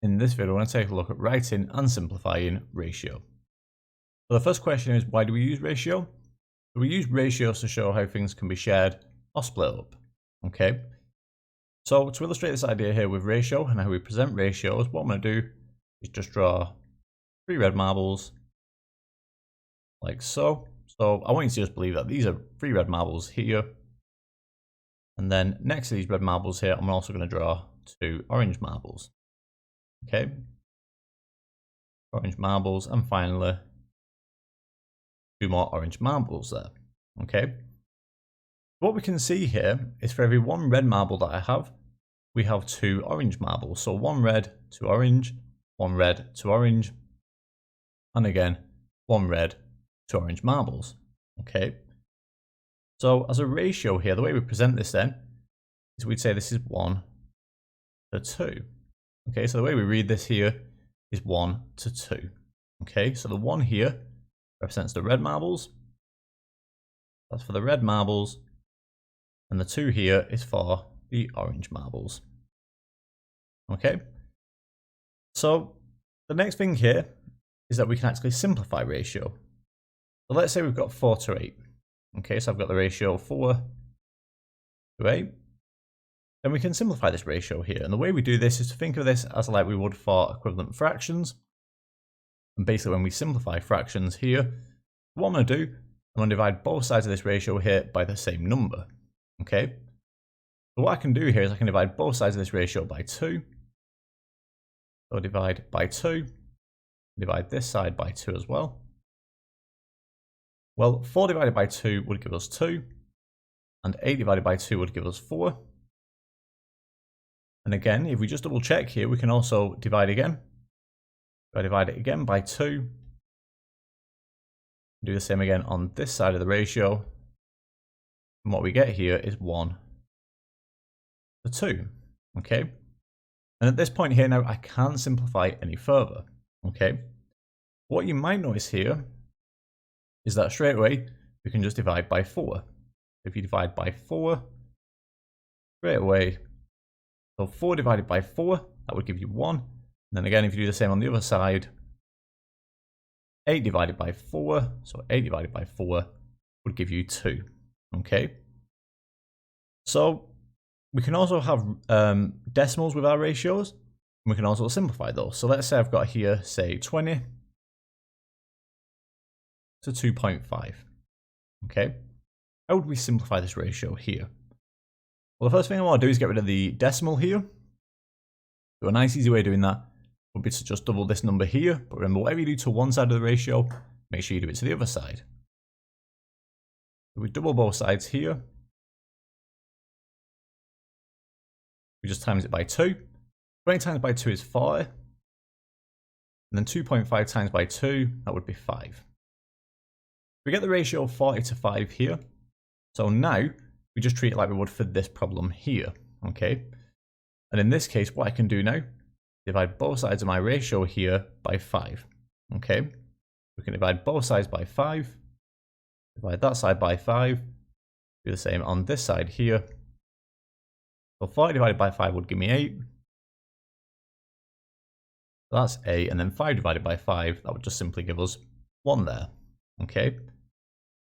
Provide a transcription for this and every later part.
In this video, I want to take a look at writing and simplifying ratio. So the first question is, why do we use ratio? So we use ratios to show how things can be shared or split up. Okay. So to illustrate this idea here with ratio and how we present ratios, what I'm going to do is just draw 3 red marbles like so. So I want you to just believe that these are 3 red marbles here. And then next to these red marbles here, I'm also going to draw 2 orange marbles. Okay, orange marbles, and finally 2 more orange marbles there. Okay, what we can see here is for every 1 red marble that I have, we have 2 orange marbles. So 1 red, 2 orange, 1 red, 2 orange, and again 1 red, 2 orange marbles. Okay, so as a ratio here, the way we present this then is we'd say this is 1 to 2. Okay, so the way we read this here is 1 to 2. Okay, so the 1 here represents the red marbles. That's for the red marbles. And the 2 here is for the orange marbles. Okay, so the next thing here is that we can actually simplify ratio. So let's say we've got 4 to 8. Okay, so I've got the ratio 4 to 8. Then we can simplify this ratio here. And the way we do this is to think of this as like we would for equivalent fractions. And basically when we simplify fractions here, what I'm going to do, I'm going to divide both sides of this ratio here by the same number. Okay. So what I can do here is I can divide both sides of this ratio by 2. So divide by 2. Divide this side by 2 as well. Well, 4 divided by 2 would give us 2. And 8 divided by 2 would give us 4. And again, if we just double check here, we can also divide again. If I divide it again by 2, do the same again on this side of the ratio. And what we get here is 1 to 2. Okay. And at this point here now, I can't simplify any further. Okay. What you might notice here is that straight away, we can just divide by 4. If you divide by 4, straight away, so 4 divided by 4, that would give you 1. And then again, if you do the same on the other side, 8 divided by 4, so 8 divided by 4 would give you 2. Okay. So we can also have decimals with our ratios, and we can also simplify those. So let's say I've got here, say 20 to 2.5. Okay. How would we simplify this ratio here? Well, the first thing I want to do is get rid of the decimal here. So a nice easy way of doing that would be to just double this number here. But remember, whatever you do to one side of the ratio, make sure you do it to the other side. If we double both sides here, we just times it by 2. 20 times by 2 is 40. And then 2.5 times by 2, that would be 5. We get the ratio 40 to 5 here. So now, we just treat it like we would for this problem here, okay? And in this case, what I can do now, divide both sides of my ratio here by 5, okay? We can divide both sides by 5, divide that side by 5, do the same on this side here. So 40 divided by 5 would give me 8. So that's 8, and then 5 divided by 5, that would just simply give us 1 there, okay?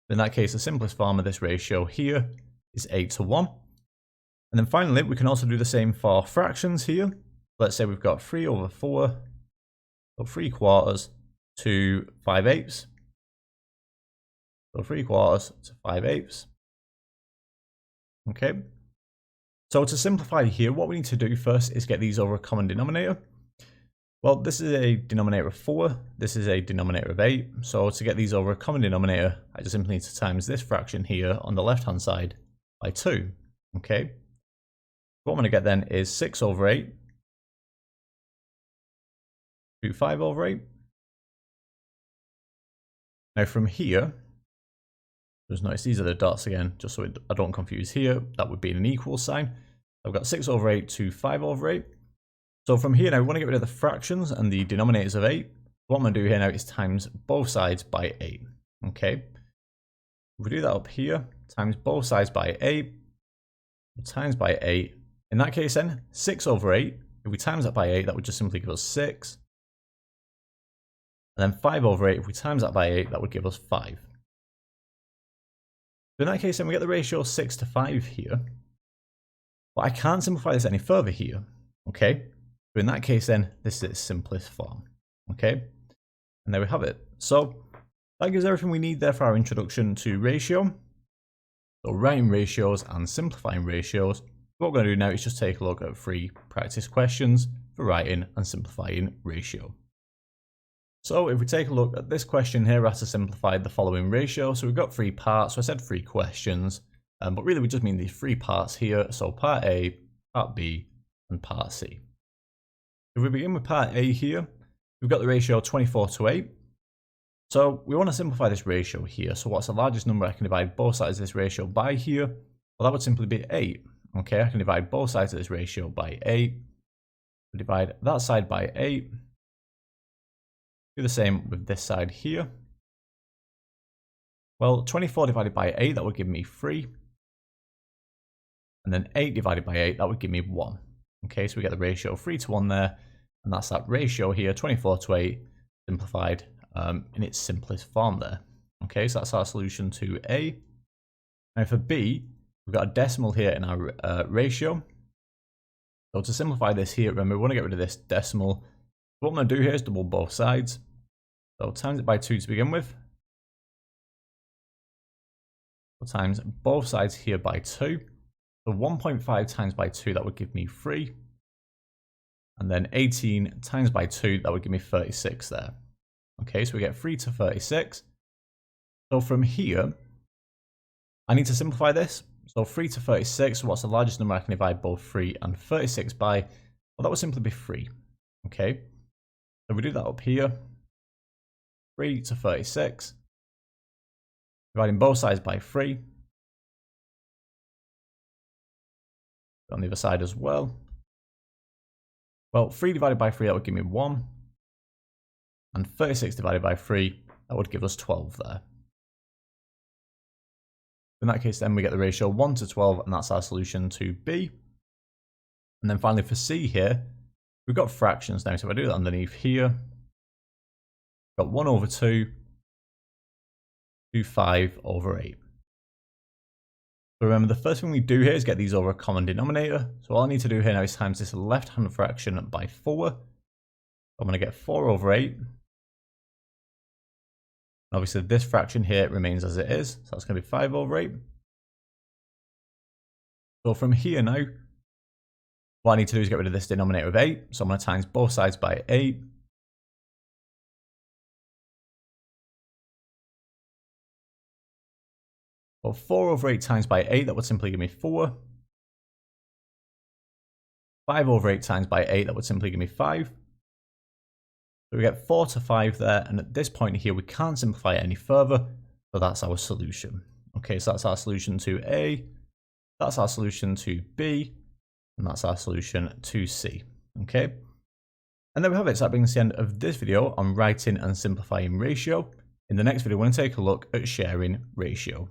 In that case, the simplest form of this ratio here is 8 to 1. And then finally, we can also do the same for fractions here. Let's say we've got 3 over 4, so 3 quarters to 5/8. So 3 quarters to 5/8. Okay. So to simplify here, what we need to do first is get these over a common denominator. Well, this is a denominator of 4. This is a denominator of 8. So to get these over a common denominator, I just simply need to times this fraction here on the left-hand side by 2. Okay. What I'm going to get then is 6 over 8 to 5 over 8. Now from here, just notice these are the dots again, just so I don't confuse here. That would be an equal sign. I've got 6 over 8 to 5 over 8. So from here now, we want to get rid of the fractions and the denominators of 8. What I'm going to do here now is times both sides by 8. Okay. If we do that up here, times both sides by 8, times by 8. In that case then, 6 over 8, If we times that by 8, that would just simply give us 6. And then 5 over 8, if we times that by 8, that would give us 5. So in that case, then we get the ratio 6 to 5 here. But I can't simplify this any further here, okay? So in that case, then, this is its simplest form, okay? And there we have it. So that gives everything we need there for our introduction to ratio. So writing ratios and simplifying ratios. What we're going to do now is just take a look at 3 practice questions for writing and simplifying ratio. So if we take a look at this question here, we have to simplify the following ratio. So we've got 3 parts. So I said 3 questions, but really we just mean these 3 parts here. So part A, part B, and part C. If we begin with part A here, we've got the ratio 24 to 8. So we want to simplify this ratio here. So what's the largest number I can divide both sides of this ratio by here? Well, that would simply be 8. Okay, I can divide both sides of this ratio by 8. Divide that side by 8. Do the same with this side here. Well, 24 divided by 8, that would give me 3. And then 8 divided by 8, that would give me 1. Okay, so we get the ratio 3 to 1 there. And that's that ratio here, 24 to 8, simplified in its simplest form there. Okay, so that's our solution to A. Now for B, we've got a decimal here in our ratio. So to simplify this here, remember we want to get rid of this decimal. What I'm going to do here is double both sides. So times it by 2 to begin with. So times both sides here by 2. So 1.5 times by 2, that would give me 3. And then 18 times by 2, that would give me 36 there. Okay, so we get 3 to 36. So from here, I need to simplify this. So 3 to 36, what's the largest number I can divide both 3 and 36 by? Well, that would simply be 3. Okay, so we do that up here. 3 to 36. Dividing both sides by 3. On the other side as well. Well, 3 divided by 3, that would give me 1. And 36 divided by 3, that would give us 12 there. In that case, then we get the ratio 1 to 12, and that's our solution to B. And then finally for C here, we've got fractions now. So if I do that underneath here, we've got 1 over 2 to 5 over 8. So remember, the first thing we do here is get these over a common denominator. So all I need to do here now is times this left-hand fraction by 4. I'm going to get 4 over 8. Obviously, this fraction here remains as it is. So that's going to be 5 over 8. So from here now, what I need to do is get rid of this denominator of 8. So I'm going to times both sides by 8. Well, 4 over 8 times by 8, that would simply give me 4. 5 over 8 times by 8, that would simply give me 5. So we get 4 to 5 there, and at this point here, we can't simplify it any further, so that's our solution. Okay, so that's our solution to A, that's our solution to B, and that's our solution to C. Okay, and there we have it. So that brings us to the end of this video on writing and simplifying ratio. In the next video, we're going to take a look at sharing ratio.